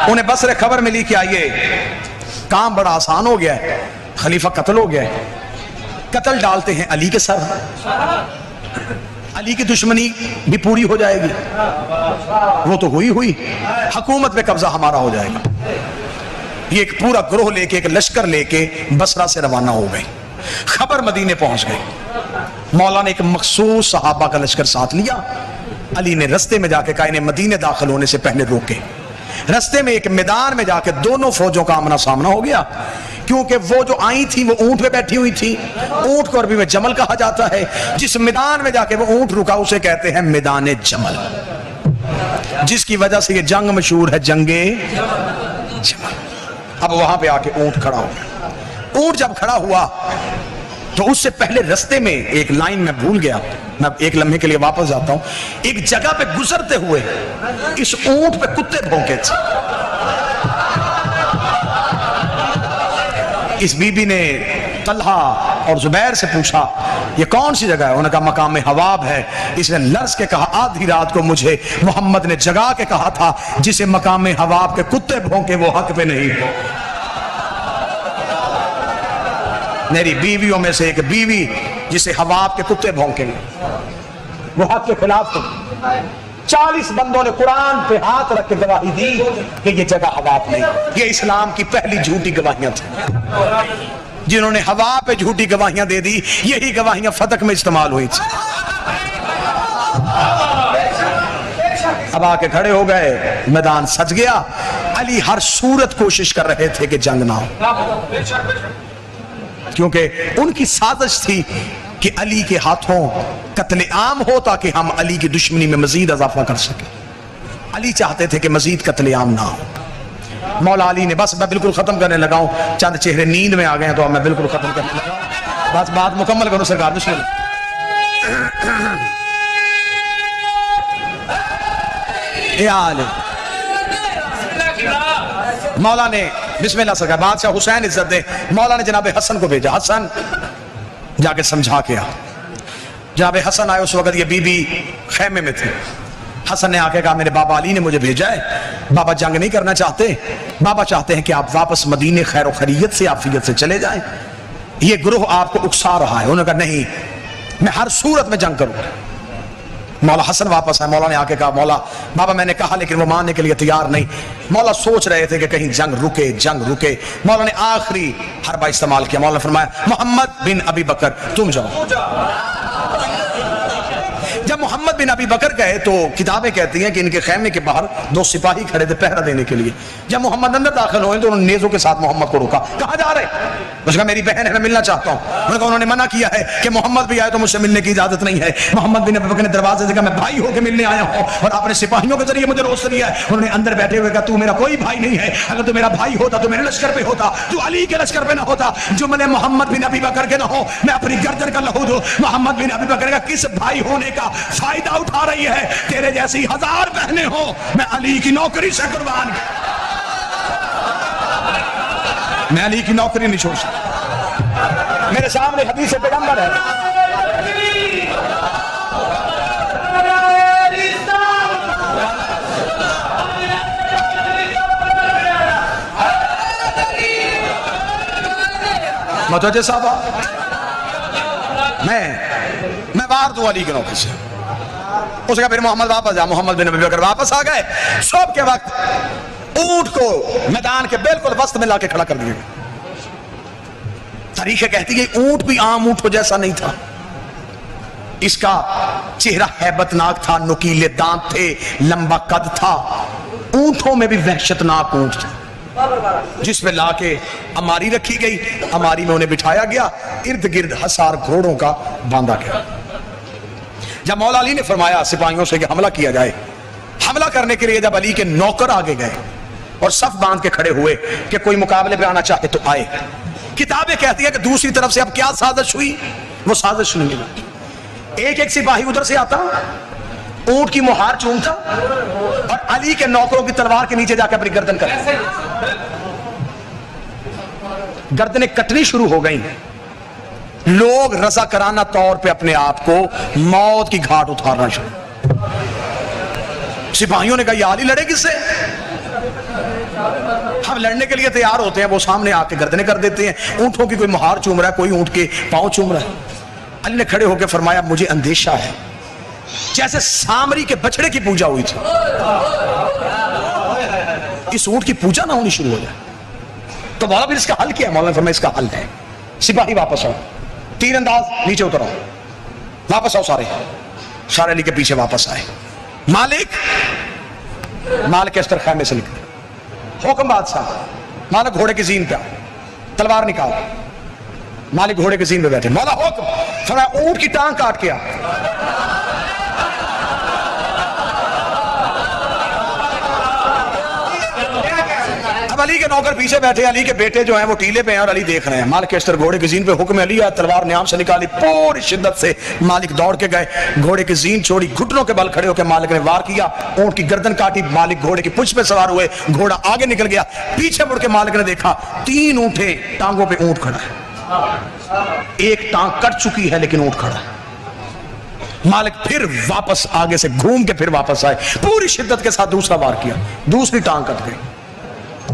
انہیں بصرے خبر ملی کہ آئیے کام بڑا آسان ہو گیا ہے، خلیفہ قتل ہو گیا ہے، قتل ڈالتے ہیں علی کے سر، علی کی دشمنی بھی پوری ہو جائے گی، وہ تو ہوئی حکومت پہ قبضہ ہمارا ہو جائے گا۔ یہ ایک پورا گروہ لے کے، ایک لشکر لے کے بصرہ سے روانہ ہو گئے، خبر مدینے پہنچ گئی۔ مولا نے ایک مخصوص صحابہ کا لشکر ساتھ لیا، علی نے رستے میں جا کے کہا انہیں مدینے داخل ہونے سے پہلے روکے۔ رستے میں ایک میدان میں جا کے دونوں فوجوں کا آمنا سامنا ہو گیا، کیونکہ وہ جو آئی تھی وہ اونٹ پہ بیٹھی ہوئی تھی، اونٹ کو عربی میں جمل کہا جاتا ہے، جس میدان میں جا کے وہ اونٹ رکا اسے کہتے ہیں میدان جمل، جس کی وجہ سے یہ جنگ مشہور ہے، جنگ جمل۔ اب وہاں پہ آ کے اونٹ کھڑا ہو گیا، اونٹ جب کھڑا ہوا تو اس سے پہلے رستے میں ایک لائن میں بھول گیا، میں ایک لمحے کے لیے واپس جاتا ہوں، ایک جگہ پہ گزرتے ہوئے اس اونٹ پہ کتے بھونکے تھے۔ اس بی بی نے طلحہ اور زبیر سے پوچھا یہ کون سی جگہ ہے؟ انہوں نے کہا مقام حواب ہے۔ اس نے لرز کے کہا آدھی رات کو مجھے محمد نے جگا کے کہا تھا جسے مقام حواب کے کتے بھونکے وہ حق پہ نہیں ہو۔ میری بیویوں میں سے ایک بیوی جسے حواب کے کتے بھونکیں گے وہ حق کے خلاف ہو۔ 40 بندوں نے قرآن پہ ہاتھ رکھ کے گواہی دی کہ یہ جگہ حواب نہیں۔ یہ اسلام کی پہلی جھوٹی گواہیاں تھیں، جنہوں نے ہوا پہ جھوٹی گواہیاں دے دی، یہی گواہیاں فتح میں استعمال ہوئی تھی۔ اب آ کے کھڑے ہو گئے، میدان سج گیا، علی ہر صورت کوشش کر رہے تھے کہ جنگ نہ ہو، کیونکہ ان کی سازش تھی کہ علی کے ہاتھوں قتل عام ہو تاکہ ہم علی کی دشمنی میں مزید اضافہ کر سکیں۔ علی چاہتے تھے کہ مزید قتل عام نہ ہو۔ مولا علی نے بس میں بالکل ختم کرنے لگا ہوں، چند چہرے نیند میں آ گئے ہیں تو اب میں بالکل ختم کرنے لگا ہوں، بس بات مکمل کرو سرکار، بسم اللہ۔ مولا نے بسم اللہ سرکار، بادشاہ حسین عزت دے، مولا نے جناب حسن کو بھیجا، حسن جا کے سمجھا کے آ۔ جناب حسن آئے، اس وقت یہ بی بی خیمے میں تھے۔ حسن نے آ کے کہا میرے بابا علی نے مجھے بھیجا ہے، بابا جنگ نہیں کرنا چاہتے، بابا چاہتے ہیں کہ آپ واپس مدینے خیر و خیریت سے عافیت سے چلے جائیں، یہ گروہ آپ کو اکسا رہا ہے۔ انہوں نے کہا نہیں، میں ہر صورت میں جنگ کروں گا۔ مولا حسن واپس آئے، مولا نے آ کے کہا مولا بابا میں نے کہا لیکن وہ ماننے کے لیے تیار نہیں۔ مولا سوچ رہے تھے کہ کہیں جنگ رکے۔ مولا نے آخری حربہ استعمال کیا، مولا نے فرمایا محمد بن ابی بکر تم جاؤ۔ جب محمد بن ابی بکر گئے تو کتابیں کہتی ہیں کہ ان کے خیمے کے باہر 2 سپاہی کھڑے تھے پہرا دینے کے لیے۔ جب محمد اندر داخل ہوئے تو انہوں نے نیزوں کے ساتھ محمد کو روکا، کہاں جا رہے؟ اس نے کہا میری بہن ہے، میں ملنا چاہتا ہوں۔ انہوں نے منع کیا ہے کہ محمد بھی آئے تو مجھ سے ملنے کی اجازت نہیں ہے۔ محمد بن ابی بکر نے دروازے سے کہا میں بھائی ہو کے ملنے آیا ہوں اور آپ نے سپاہیوں کے ذریعے مجھے روک لیا ہے۔ انہوں نے اندر بیٹھے ہوئے کہا تو میرا کوئی بھائی نہیں ہے، اگر تو میرا بھائی ہوتا تو میرے لشکر پہ ہوتا، تو علی کے لشکر پہ نہ ہوتا، جو ملے محمد بن ابی بکر کے نہ ہو، میں اپنی گردن کا لہو دوں۔ محمد بن ابی بکر کا کس بھائی ہونے کا فائدہ اٹھا رہی ہے؟ تیرے جیسی 1000 بہنیں ہوں، میں علی کی نوکری سے قربان، میں علی کی نوکری نہیں چھوڑ سکتا۔ میرے سامنے حدیث پیغمبر ہے، متوجہ صاحب، میں باہر دوں علی کی نوکری سے۔ اس کا پھر محمد واپس جا، محمد بن ابی بکر واپس آ گئے۔ صبح کے وقت اونٹ کو میدان کے بالکل وسط میں لا کے کھڑا کر دیا گیا۔ تاریخ کہتی ہے اونٹ بھی عام اونٹوں جیسا نہیں تھا، اس کا چہرہ ہیبت ناک تھا، نکیلے دانت تھے، لمبا قد تھا۔ اونٹوں میں بھی وحشت ناک اونٹ تھا، جس پہ لا کے اماری رکھی گئی، اماری میں انہیں بٹھایا گیا، ارد گرد حصار گھوڑوں کا باندھا گیا۔ جب مولا علی نے فرمایا سپاہیوں سے کہ حملہ کیا جائے، حملہ کرنے کے لیے جب علی کے نوکر آگے گئے اور صف باندھ کے کھڑے ہوئے کہ کوئی مقابلے پہ آنا چاہے تو آئے، کتابیں کہتی ہیں کہ دوسری طرف سے اب کیا سازش ہوئی؟ وہ سازش نہیں ہوئی، ایک سپاہی ادھر سے آتا، اونٹ کی مہار چومتا اور علی کے نوکروں کی تلوار کے نیچے جا کے اپنی گردن کرتا، گردنیں کٹنی شروع ہو گئیں۔ لوگ رضاکارانہ طور پہ اپنے آپ کو موت کی گھاٹ اتارنا شروع۔ سپاہیوں نے کہا یہ علی لڑے کس سے؟ ہم لڑنے کے لیے تیار ہوتے ہیں، وہ سامنے آ کے گردنیں کر دیتے ہیں. اونٹوں کی کوئی مہار چوم رہا ہے، کوئی اونٹ کے پاؤں چوم رہا ہے. علی نے کھڑے ہو کے فرمایا مجھے اندیشہ ہے جیسے سامری کے بچڑے کی پوجا ہوئی تھی اس اونٹ کی پوجا نہ ہونی شروع ہو جائے. تو مولا پھر اس کا حل کیا ہے؟ مولانا نے فرمایا اس کا حل ہے سپاہی واپس آؤ، تیر انداز نیچے اتر آؤ، واپس آؤ. سارے علی کے پیچھے واپس آئے. مالک اس طرح خیمے سے نکلے. حکم بادشاہ. مالک گھوڑے کی زین پہ تلوار نکال. مالک گھوڑے کی زین پہ بیٹھے. مولا حکم فرمایا اونٹ کی ٹانگ کاٹ کے آ. اب علی کے نوکر پیچھے بیٹھے، علی کے بیٹے جو ہیں وہ ٹیلے پہ ہیں اور علی دیکھ رہے ہیں. مالک کیسر گھوڑے کی زین پہ حکم علی آیا، تلوار نیام سے نکالی، پوری شدت سے مالک دوڑ کے گئے، گھوڑے کی زین چھوڑی، گھٹنوں کے بل کھڑے ہو کے مالک نے وار کیا، اونٹ کی گردن کاٹی. مالک گھوڑے کی پچھ پہ سوار ہوئے، گھوڑا آگے نکل گیا. پیچھے مڑ کے مالک نے دیکھا 3 اونٹیں، ٹانگوں پہ اونٹ کھڑا ہے. ایک ٹانگ کٹ چکی ہے لیکن اونٹ کھڑا ہے. مالک پھر واپس آگے سے گھوم کے پھر واپس آئے، پوری شدت کے ساتھ دوسرا وار کیا، دوسری ٹانگ کٹ گئی،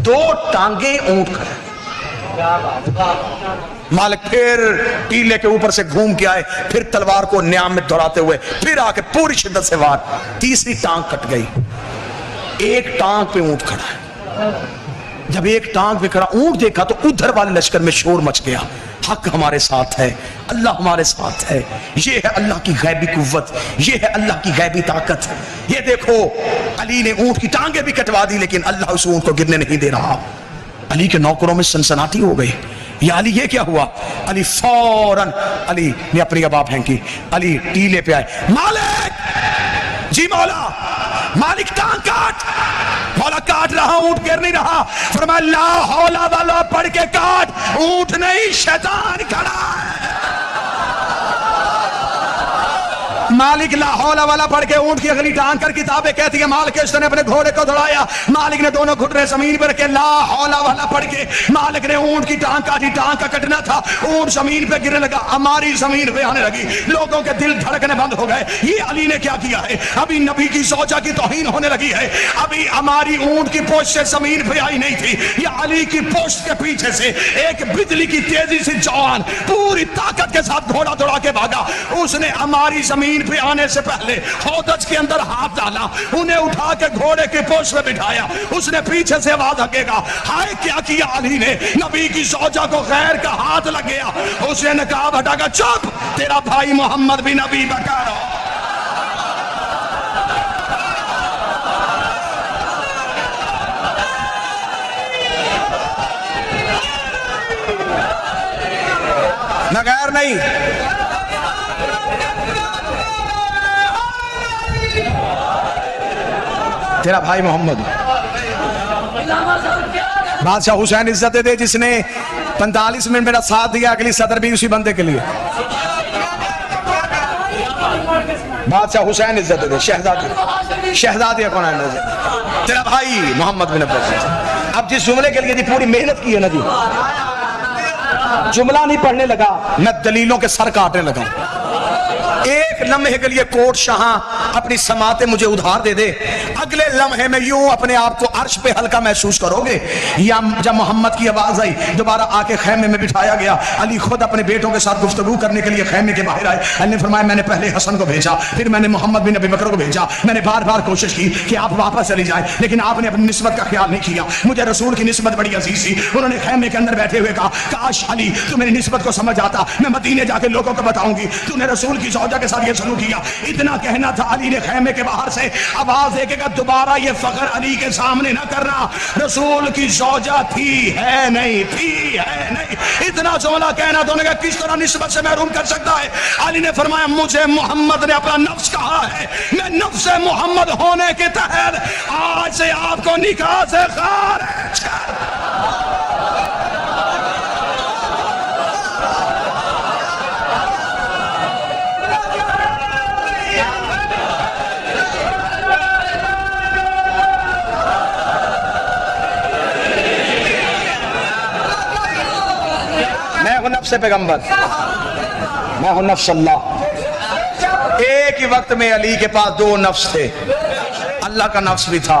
2 ٹانگیں اونٹ کھڑے. مالک پھر ٹیلے کے اوپر سے گھوم کے آئے، پھر تلوار کو نیام میں دہراتے ہوئے پھر آ کے پوری شدت سے وار، تیسری ٹانگ کٹ گئی، ایک ٹانگ پہ اونٹ کھڑا ہے. جب ایک ٹانگ پہ کھڑا اونٹ دیکھا تو ادھر والے لشکر میں شور مچ گیا. حق ہمارے ساتھ ہے، اللہ ہمارے ساتھ ہے. یہ ہے اللہ کی غیبی قوت، یہ ہے اللہ کی غیبی طاقت. یہ دیکھو علی نے اونٹ کی ٹانگیں بھی کٹوا دی لیکن اللہ اس اونٹ کو گرنے نہیں دے رہا. علی کے نوکروں میں سنسناٹی ہو گئی. یا علی یہ کیا ہوا؟ علی فوراً علی نے اپنی ابا پھینکی، علی ٹیلے پہ آئے. مالک جی مولا. مالک ٹانگ کاٹ. مولا کاٹ رہا، اونٹ گر نہیں رہا. فرمایا لا حول ولا پڑھ کے کاٹ، اونٹ نہیں شیطان کھڑا ہے. مالک لا حول ولا پڑھ کے اونٹ کی اگلی ٹانگ کر کتابیں کہتی ہے مالک اس نے اپنے گھوڑے کو دوڑایا. مالک نے دونوں گھٹنے زمین پر رکھے، لا حول ولا پڑھ کے مالک نے اونٹ کی ٹانگ کاٹی. ٹانگ کا کٹنا تھا، اونٹ زمین پہ گرنے لگا، ہماری زمین پہ آنے لگی. لوگوں کے دل دھڑکنے بند ہو گئے. یہ علی نے کیا کیا ہے؟ ابھی نبی کی زوجہ کی توہین ہونے لگی ہے. ابھی ہماری اونٹ کی پوچھ سے زمین پہ آئی نہیں تھی. یہ علی کی پوچھ کے پیچھے سے ایک بجلی کی تیزی سے جوان پوری طاقت کے ساتھ گھوڑا دوڑا کے بھاگا. اس نے ہماری زمین پہ آنے سے پہلے ہودج کے اندر ہاتھ ڈالا، انہیں اٹھا کے گھوڑے کے پوچھ میں بٹھایا. اس نے پیچھے سے آواز ہکے گا، ہائے کیا کیا علی نے؟ نبی کی زوجہ کو غیر کا ہاتھ لگ گیا. اس نے نقاب ہٹا کر چپ، تیرا بھائی محمد بھی نبی بکا رہا. میں غیر نہیں، تیرا بھائی محمد. بادشاہ حسین عزت دے جس نے 45 منٹ میرا ساتھ دیا، اگلی صدر بھی اسی بندے کے لیے. بادشاہ حسین عزت دے، شہزادی کون ہے؟ تیرا بھائی محمد بن عباس. اب جس جملے کے لیے جی پوری محنت کی ہے نا جی، جملہ نہیں پڑھنے لگا، میں دلیلوں کے سر کاٹنے لگا. ایک لمحے کے لیے کوٹ شاہاں اپنی سماعتیں مجھے ادھار دے دے، اگلے لمحے میں یوں اپنے آپ کو عرش پہ ہلکا محسوس کرو گے. یا جب محمد کی آواز آئی، دوبارہ آ کے خیمے میں بٹھایا گیا. علی خود اپنے بیٹوں کے ساتھ گفتگو کرنے کے لیے خیمے کے باہر آئے. علی نے فرمایا میں نے پہلے حسن کو بھیجا، پھر میں نے محمد بن ابی بکر کو بھیجا. میں نے بار بار کوشش کی کہ آپ واپس چلی جائیں لیکن آپ نے اپنی نسبت کا خیال نہیں کیا. مجھے رسول کی نسبت بڑی عزیز تھی. انہوں نے خیمے کے اندر بیٹھے ہوئے کہا کاش علی تو میری نسبت کو سمجھ آتا، میں مدینے جا کے لوگوں کو بتاؤں گی تو نے رسول کی زوجہ کے ساتھ یہ سلوک کیا. اتنا کہنا تھا. علی نے خیمے کے باہر سے آواز دے کے کہا دوبارہ یہ فخر علی کے سامنے نہ کرنا، رسول کی زوجہ تھی ہے نہیں، تھی ہے نہیں. اتنا جملہ کہنا تو نے کہا کس طرح نسبت سے محروم کر سکتا ہے؟ علی نے فرمایا مجھے محمد نے اپنا نفس کہا ہے، میں نفس محمد ہونے کے تحت آج سے آپ کو نکاح سے خارج کر. میں ہوں نفس پیغمبر، میں ہوں نفس اللہ. ایک ہی وقت میں علی کے پاس 2 نفس تھے. اللہ کا نفس بھی تھا